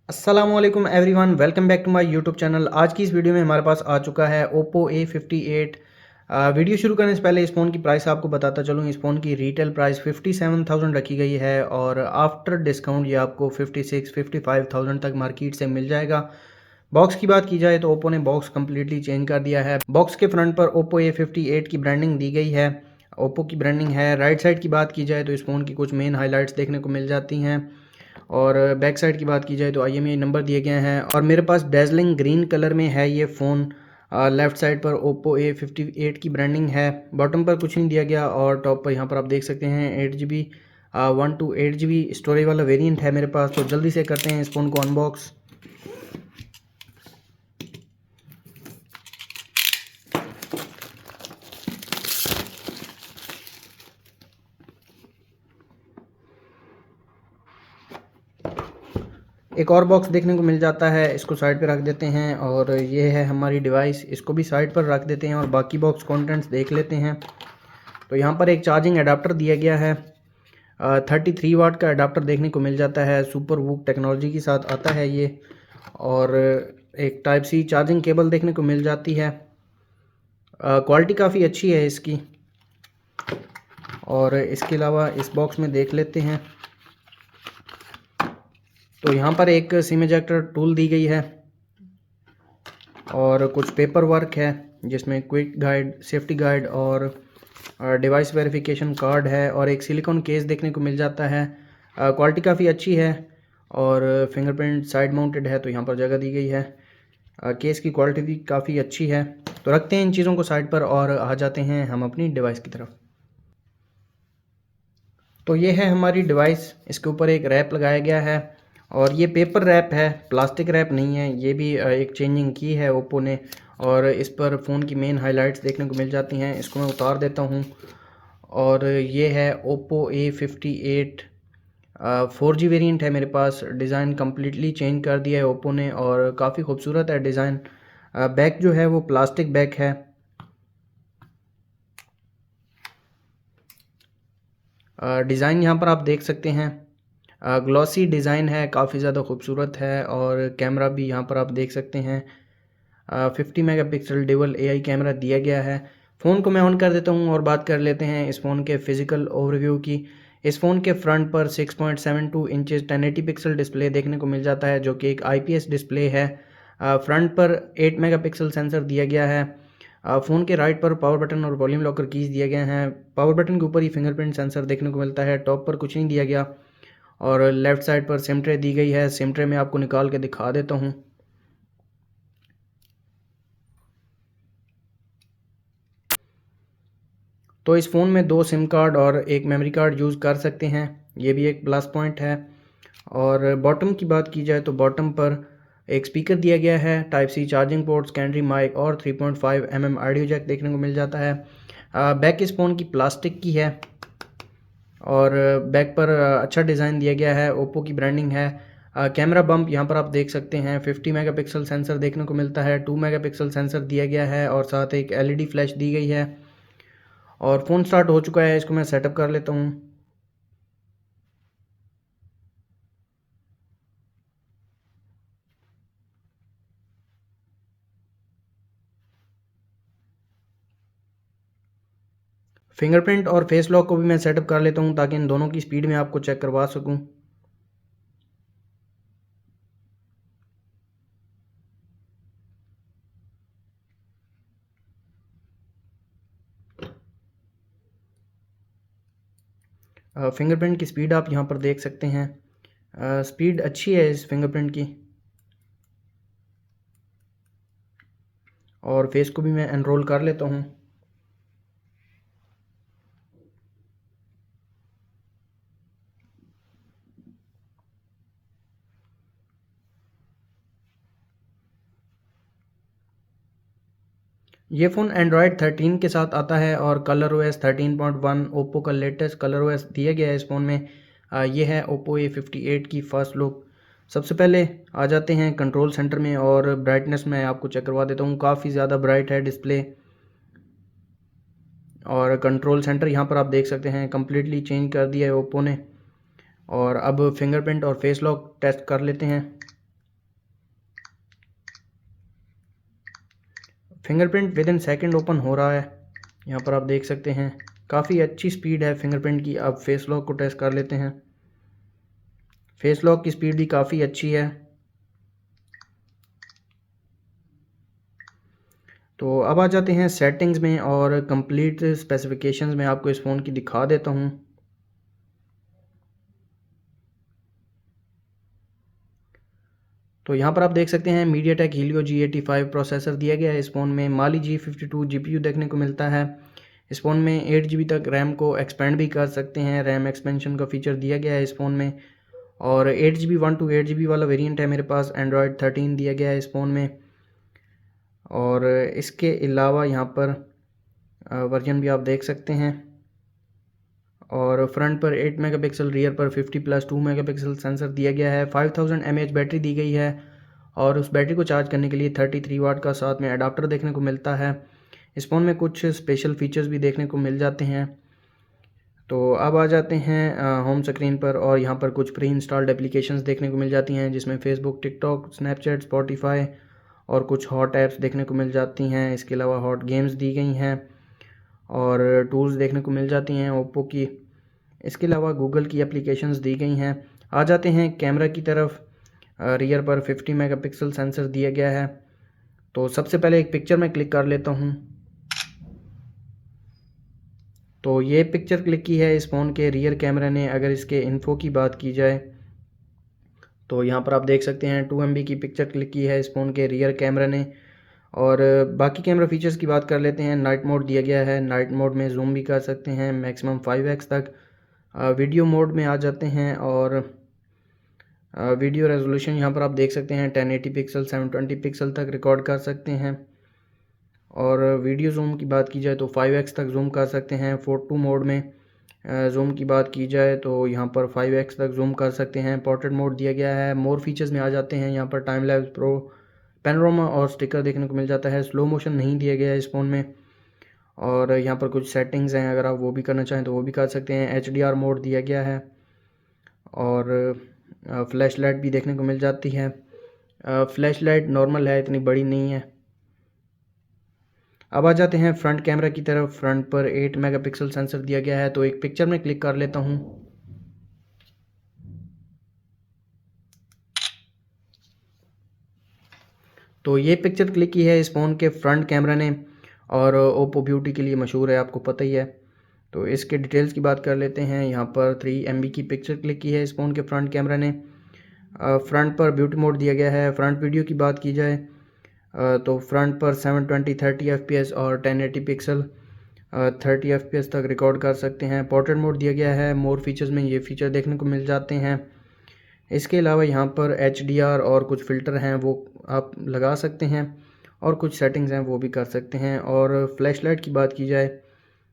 अस्सलामुअलैकुम everyone, welcome back to my YouTube channel. आज की इस वीडियो में हमारे पास आ चुका है Oppo A58। वीडियो शुरू करने से पहले इस फ़ोन की प्राइस आपको बताता चलूँ। इस फ़ोन की रिटेल प्राइस 57,000 रखी गई है और आफ्टर डिस्काउंट ये आपको 56-55,000 तक मार्केट से मिल जाएगा। बॉक्स की बात की जाए तो ओप्पो ने बॉक्स कम्प्लीटली चेंज कर दिया है। बॉक्स के फ्रंट पर Oppo A58 की ब्रांडिंग दी गई है, ओप्पो की ब्रांडिंग है। राइट साइड की बात की जाए तो इस फ़ोन की कुछ मेन हाइलाइट्स देखने को मिल जाती हैं और बैक साइड की बात की जाए तो IMEI नंबर दिए गए हैं और मेरे पास डेजलिंग ग्रीन कलर में है ये फ़ोन। लेफ़्ट साइड पर Oppo A58 की ब्रांडिंग है। बॉटम पर कुछ नहीं दिया गया और टॉप पर यहाँ पर आप देख सकते हैं 8GB 1 to 8GB स्टोरेज वाला वेरिएंट है मेरे पास। तो जल्दी से करते हैं इस फ़ोन को अनबॉक्स। एक और बॉक्स देखने को मिल जाता है, इसको साइड पे रख देते हैं और ये है हमारी डिवाइस, इसको भी साइड पर रख देते हैं और बाकी बॉक्स कंटेंट्स देख लेते हैं। तो यहाँ पर एक चार्जिंग अडाप्टर दिया गया है, 33 वाट का अडाप्टर देखने को मिल जाता है। सुपर वूक टेक्नोलॉजी के साथ आता है ये। और एक टाइप सी चार्जिंग केबल देखने को मिल जाती है। क्वालिटी काफ़ी अच्छी है इसकी। और इसके अलावा इस बॉक्स में देख लेते हैं तो यहाँ पर एक सिम इजेक्टर टूल दी गई है और कुछ पेपर वर्क है जिसमें क्विक गाइड, सेफ्टी गाइड और डिवाइस वेरिफिकेशन कार्ड है और एक सिलिकॉन केस देखने को मिल जाता है। क्वालिटी काफ़ी अच्छी है और फिंगरप्रिंट साइड माउंटेड है तो यहाँ पर जगह दी गई है। केस की क्वालिटी भी काफ़ी अच्छी है। तो रखते हैं इन चीज़ों को साइड पर और आ जाते हैं हम अपनी डिवाइस की तरफ। तो ये है हमारी डिवाइस, इसके ऊपर एक रैप लगाया गया है और ये पेपर रैप है, प्लास्टिक रैप नहीं है। ये भी एक चेंजिंग की है ओप्पो ने और इस पर फ़ोन की मेन हाइलाइट्स देखने को मिल जाती हैं। इसको मैं उतार देता हूँ और ये है Oppo A58 4G वेरिएंट है मेरे पास। डिज़ाइन कम्प्लीटली चेंज कर दिया है ओप्पो ने और काफ़ी खूबसूरत है डिज़ाइन। बैक जो है वो प्लास्टिक बैक है। डिज़ाइन यहाँ पर आप देख सकते हैं, ग्लॉसी डिज़ाइन है, काफ़ी ज़्यादा खूबसूरत है और कैमरा भी यहाँ पर आप देख सकते हैं। 50 मेगापिक्सल डुअल AI कैमरा दिया गया है। फ़ोन को मैं ऑन कर देता हूँ और बात कर लेते हैं इस फ़ोन के फ़िज़िकल ओवरव्यू की। इस फ़ोन के फ्रंट पर 6.72 इंचेस 1080 पिक्सल डिस्प्ले देखने को मिल जाता है जो कि एक IPS डिस्प्ले है। फ्रंट पर 8 मेगापिक्सल सेंसर दिया गया है। फ़ोन के राइट पर पावर बटन और वॉल्यूम लॉकर कीज़ दिए गए हैं। पावर बटन के ऊपर ही फिंगरप्रिंट सेंसर देखने को मिलता है। टॉप पर कुछ नहीं दिया गया और लेफ़्ट साइड पर सिम ट्रे दी गई है। सिम ट्रे में आपको निकाल के दिखा देता हूँ। तो इस फ़ोन में 2 सिम कार्ड और एक मेमोरी कार्ड यूज़ कर सकते हैं, ये भी एक प्लस पॉइंट है। और बॉटम की बात की जाए तो बॉटम पर एक स्पीकर दिया गया है, type C charging port, secondary mic और 3.5 mm ऑडियो जैक देखने को मिल जाता है। बैक इस फ़ोन की प्लास्टिक की है और बैक पर अच्छा डिज़ाइन दिया गया है, ओप्पो की ब्रांडिंग है। कैमरा बम्प यहाँ पर आप देख सकते हैं, 50 मेगापिक्सल सेंसर देखने को मिलता है, 2 मेगापिक्सल सेंसर दिया गया है और साथ एक LED फ्लैश दी गई है। और फ़ोन स्टार्ट हो चुका है, इसको मैं सेटअप कर लेता हूँ। फिंगरप्रिंट और फेस लॉक को भी मैं सेटअप कर लेता हूँ ताकि इन दोनों की स्पीड में आपको चेक करवा सकूँ। फिंगरप्रिंट की स्पीड आप यहाँ पर देख सकते हैं। स्पीड अच्छी है इस फिंगरप्रिंट की। और फेस को भी मैं एनरोल कर लेता हूँ। ये फ़ोन एंड्रॉयड 13 के साथ आता है और कलर OS 13.1 ओप्पो का लेटेस्ट कलर OS दिया गया है इस फ़ोन में। ये है Oppo A58 की फ़र्स्ट लुक। सबसे पहले आ जाते हैं कंट्रोल सेंटर में और ब्राइटनेस मैं आपको चेक करवा देता हूँ। काफ़ी ज़्यादा ब्राइट है डिस्प्ले और कंट्रोल सेंटर यहाँ पर आप देख सकते हैं कम्प्लीटली चेंज कर दिया है ओप्पो ने। और अब फिंगरप्रिंट और फेस लॉक टेस्ट कर लेते हैं। Fingerprint with in second open हो रहा है, यहाँ पर आप देख सकते हैं। काफ़ी अच्छी स्पीड है फिंगरप्रिंट की। अब फेस लॉक को टेस्ट कर लेते हैं। फेस लॉक की स्पीड भी काफ़ी अच्छी है। तो अब आ जाते हैं सेटिंग्स में और कंप्लीट स्पेसिफिकेशंस में आपको इस फ़ोन की दिखा देता हूँ। तो यहाँ पर आप देख सकते हैं मीडियाटेक हीलियो G85 प्रोसेसर दिया गया है इस फ़ोन में। माली G52 GPU देखने को मिलता है। इस फ़ोन में 8 GB तक रैम को एक्सपेंड भी कर सकते हैं, रैम एक्सपेंशन का फीचर दिया गया है इस फ़ोन में। और 8 GB 1 to 8 GB वाला वेरिएंट है मेरे पास। एंड्रॉयड 13 दिया गया है इस फ़ोन में। और इसके अलावा यहाँ पर वर्जन भी आप देख सकते हैं। और फ्रंट पर 8 मेगापिक्सल, रियर पर 50+2 मेगापिक्सल सेंसर दिया गया है। 5000 mAh बैटरी दी गई है और उस बैटरी को चार्ज करने के लिए 33 वाट का साथ में अडाप्टर देखने को मिलता है। इस फ़ोन में कुछ स्पेशल फीचर्स भी देखने को मिल जाते हैं। तो अब आ जाते हैं होम स्क्रीन पर और यहाँ पर कुछ प्री इंस्टॉल्ड एप्लीकेशंस देखने को मिल जाती हैं, जिसमें फेसबुक, टिकटॉक, स्नैपचैट, स्पॉटिफाई और कुछ हॉट ऐप्स देखने को मिल जाती हैं। इसके अलावा हॉट गेम्स दी गई हैं और टूल्स देखने को मिल जाती हैं ओप्पो की। इसके अलावा गूगल की एप्लीकेशंस दी गई हैं। आ जाते हैं कैमरा की तरफ। रियर पर 50 मेगापिक्सल सेंसर दिया गया है। तो सबसे पहले एक पिक्चर में क्लिक कर लेता हूँ। तो ये पिक्चर क्लिक की है इस फ़ोन के रियर कैमरा ने। अगर इसके इन्फो की बात की जाए तो यहाँ पर आप देख सकते हैं 2 MB की पिक्चर क्लिक की है इस फ़ोन के रियर कैमरा ने। और बाकी कैमरा फीचर्स की बात कर लेते हैं। नाइट मोड दिया गया है, नाइट मोड में जूम भी कर सकते हैं मैक्सिमम 5x तक। वीडियो मोड में आ जाते हैं और वीडियो रेजोल्यूशन यहाँ पर आप देख सकते हैं 1080 पिक्सल 720 पिक्सल तक रिकॉर्ड कर सकते हैं। और वीडियो जूम की बात की जाए तो 5x तक जूम कर सकते हैं। फोटो मोड में जूम की बात की जाए तो यहाँ पर 5x तक जूम कर सकते हैं। पोर्ट्रेट मोड दिया गया है। मोर फीचर्स में आ जाते हैं, यहाँ पर टाइम लैप्स, प्रो, पैनोरामा और स्टिकर देखने को मिल जाता है। स्लो मोशन नहीं दिया गया है इस फ़ोन में। और यहाँ पर कुछ सेटिंग्स हैं, अगर आप वो भी करना चाहें तो वो भी कर सकते हैं। HDR मोड दिया गया है और फ्लैश लाइट भी देखने को मिल जाती है। फ्लैश लाइट नॉर्मल है, इतनी बड़ी नहीं है। अब आ जाते हैं फ्रंट कैमरा की तरफ। फ्रंट पर 8 मेगापिक्सल सेंसर दिया गया है। तो एक पिक्चर में क्लिक कर लेता हूँ। तो ये पिक्चर क्लिक की है इस फ़ोन के फ्रंट कैमरा ने और ओप्पो ब्यूटी के लिए मशहूर है, आपको पता ही है। तो इसके डिटेल्स की बात कर लेते हैं। यहाँ पर 3 MB की पिक्चर क्लिक की है इस फ़ोन के फ्रंट कैमरा ने। फ्रंट पर ब्यूटी मोड दिया गया है। फ्रंट वीडियो की बात की जाए तो फ्रंट पर 720 30 FPS और 1080 पिक्सल 30 FPS तक रिकॉर्ड कर सकते हैं। पोर्ट्रेट मोड दिया गया है। मोर फीचर्स में ये फीचर देखने को मिल जाते हैं। इसके अलावा यहाँ पर HDR और कुछ फ़िल्टर हैं वो आप लगा सकते हैं और कुछ सेटिंग्स हैं वो भी कर सकते हैं। और फ्लैश लाइट की बात की जाए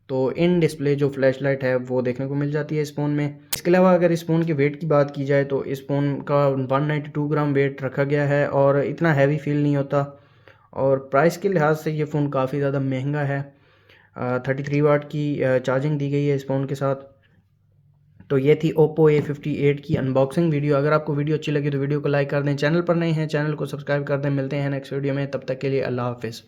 तो इन डिस्प्ले जो फ्लैश लाइट है वो देखने को मिल जाती है इस फ़ोन में। इसके अलावा अगर इस फ़ोन के वेट की बात की जाए तो इस फ़ोन का 192 ग्राम वेट रखा गया है और इतना हैवी फील नहीं होता। और प्राइस के लिहाज से ये फ़ोन काफ़ी ज़्यादा महंगा है। 33 वाट की चार्जिंग दी गई है इस फ़ोन के साथ। तो ये थी Oppo A58 की अनबॉक्सिंग वीडियो। अगर आपको वीडियो अच्छी लगी तो वीडियो को लाइक कर दें। चैनल पर नए हैं चैनल को सब्सक्राइब कर दें। मिलते हैं नेक्स्ट वीडियो में, तब तक के लिए अल्लाह हाफ़िज़।